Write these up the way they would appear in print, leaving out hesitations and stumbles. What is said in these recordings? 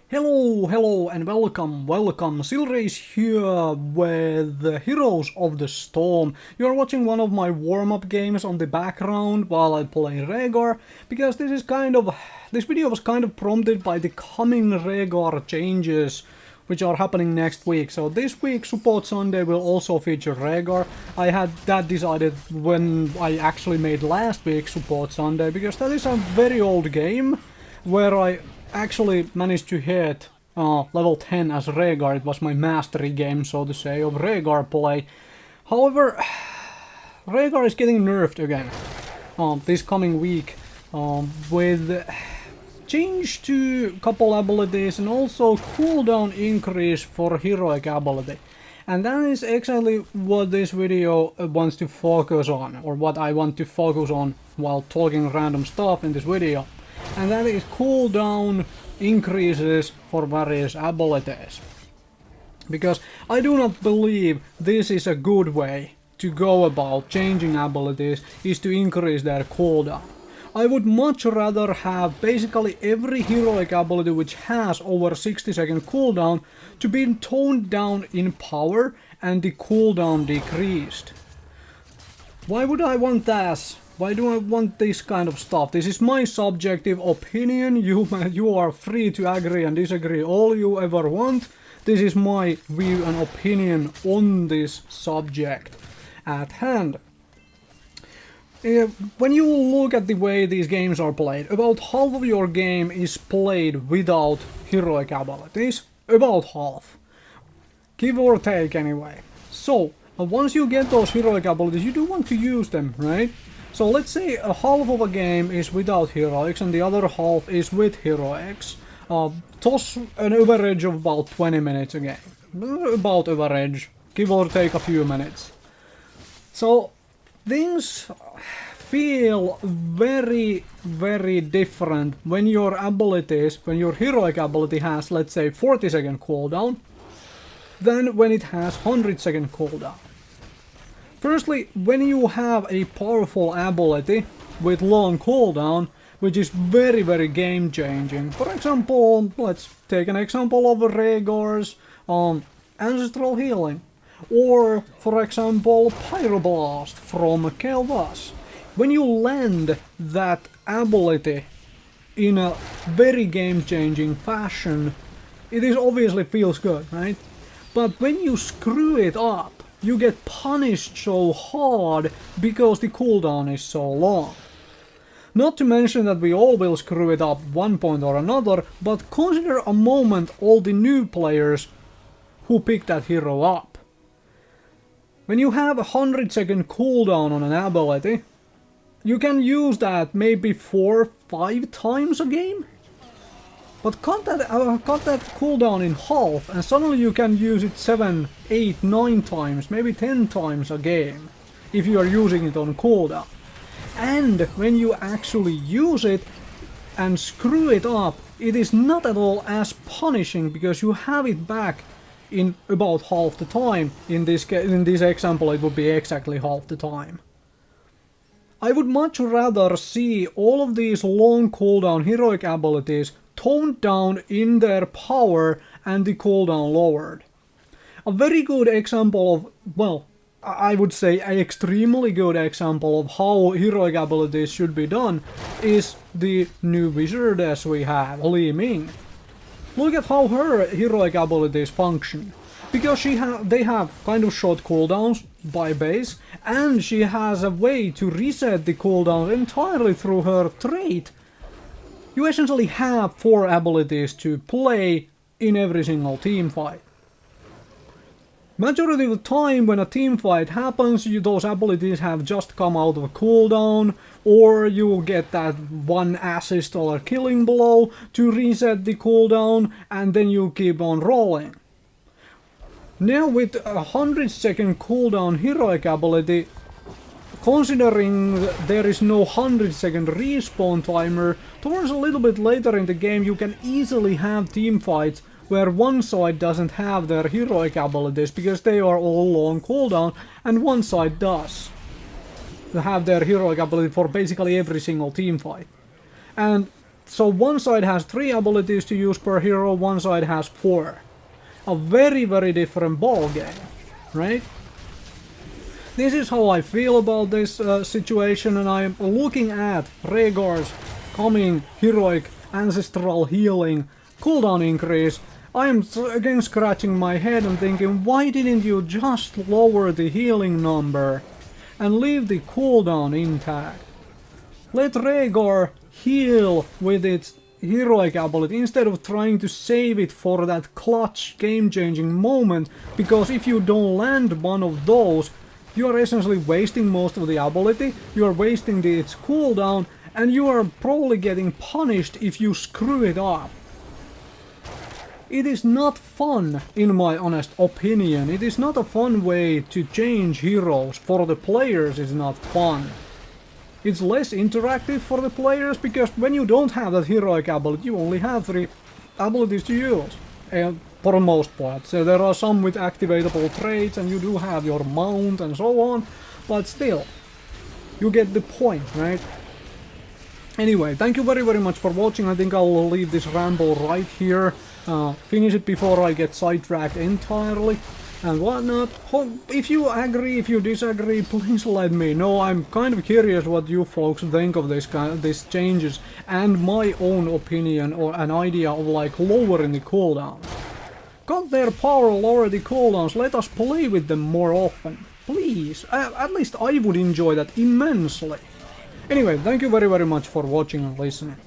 Hello and welcome. Silrace here with the Heroes of the Storm. You are watching one of my warm-up games on the background while I play Rhaegar, because this video was kind of prompted by the coming Rhaegar changes which are happening next week. So this week Support Sunday will also feature Rhaegar. I had that decided when I actually made last week's Support Sunday, because that is a very old game where I actually managed to hit level 10 as Rhaegar. It was my mastery game, so to say, of Rhaegar play. However, Rhaegar is getting nerfed again this coming week with change to couple abilities and also cooldown increase for heroic ability. And that is exactly what this video wants to focus on, or what I want to focus on while talking random stuff in this video. And that is cooldown increases for various abilities. Because I do not believe this is a good way to go about changing abilities, is to increase their cooldown. I would much rather have basically every heroic ability which has over 60-second cooldown to be toned down in power and the cooldown decreased. Why would I want that? Why do I want this kind of stuff? This is my subjective opinion. You are free to agree and disagree all you ever want. This is my view and opinion on this subject at hand. When you look at the way these games are played, about half of your game is played without heroic abilities. About half. Give or take anyway. So, once you get those heroic abilities, you do want to use them, right? So let's say a half of a game is without heroics and the other half is with heroics. Toss an average of about 20 minutes a game. About average, give or take a few minutes. So things feel very different when your abilities, when your heroic ability has, let's say, 40-second cooldown, than when it has 100-second cooldown. Firstly, when you have a powerful ability with long cooldown, which is very game changing. For example, let's take an example of Rhaegar's Ancestral Healing. Or, for example, Pyroblast from Kel'Thas. When you land that ability in a very game-changing fashion, it is obviously feels good, right? But when you screw it up, you get punished so hard because the cooldown is so long. Not to mention that we all will screw it up one point or another, but consider a moment all the new players who pick that hero up. When you have a 100-second cooldown on an ability, you can use that maybe 4-5 times a game? But cut that cooldown in half and suddenly you can use it 7, 8, 9 times, maybe 10 times a game, if you are using it on cooldown. And when you actually use it and screw it up, it is not at all as punishing because you have it back in about half the time. In this example it would be exactly half the time. I would much rather see all of these long cooldown heroic abilities toned down in their power and the cooldown lowered. A very good example of, well, I would say an extremely good example of how heroic abilities should be done is the new wizardess we have, Li Ming. Look at how her heroic abilities function. Because they have kind of short cooldowns by base, and she has a way to reset the cooldown entirely through her trait. You essentially have 4 abilities to play in every single team fight. Majority of the time when a team fight happens, those abilities have just come out of a cooldown, or you get that one assist or killing blow to reset the cooldown, and then you keep on rolling. Now with a 100-second cooldown heroic ability, considering there is no 100-second respawn timer, towards a little bit later in the game you can easily have team fights where one side doesn't have their heroic abilities because they are all long cooldown, and one side does have their heroic ability for basically every single team fight. And So one side has 3 abilities to use per hero, one side has 4. A very, very different ball game, right? This is how I feel about this situation, and I'm looking at Rhaegar's coming heroic ancestral healing cooldown increase. I'm again scratching my head and thinking, why didn't you just lower the healing number and leave the cooldown intact? Let Rhaegar heal with its heroic ability instead of trying to save it for that clutch game-changing moment, because if you don't land one of those, you are essentially wasting most of the ability, you are wasting its cooldown, and you are probably getting punished if you screw it up. It is not fun, in my honest opinion. It is not a fun way to change heroes. For the players, it's not fun. It's less interactive for the players, because when you don't have that heroic ability, you only have 3 abilities to use. For the most part. So there are some with activatable traits, and you do have your mount and so on, but still, you get the point, right? Anyway, thank you very, very much for watching. I think I'll leave this ramble right here. Finish it before I get sidetracked entirely and whatnot. If you agree, if you disagree, please let me know. I'm kind of curious what you folks think of these changes and my own opinion or an idea of like lowering the cooldowns. Got their power, lower the cooldowns, let us play with them more often. Please, at least I would enjoy that immensely. Anyway, thank you very, very much for watching and listening.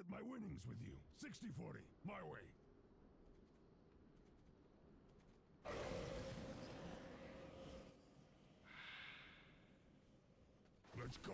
My winnings with you. 60-40. My way. Let's go.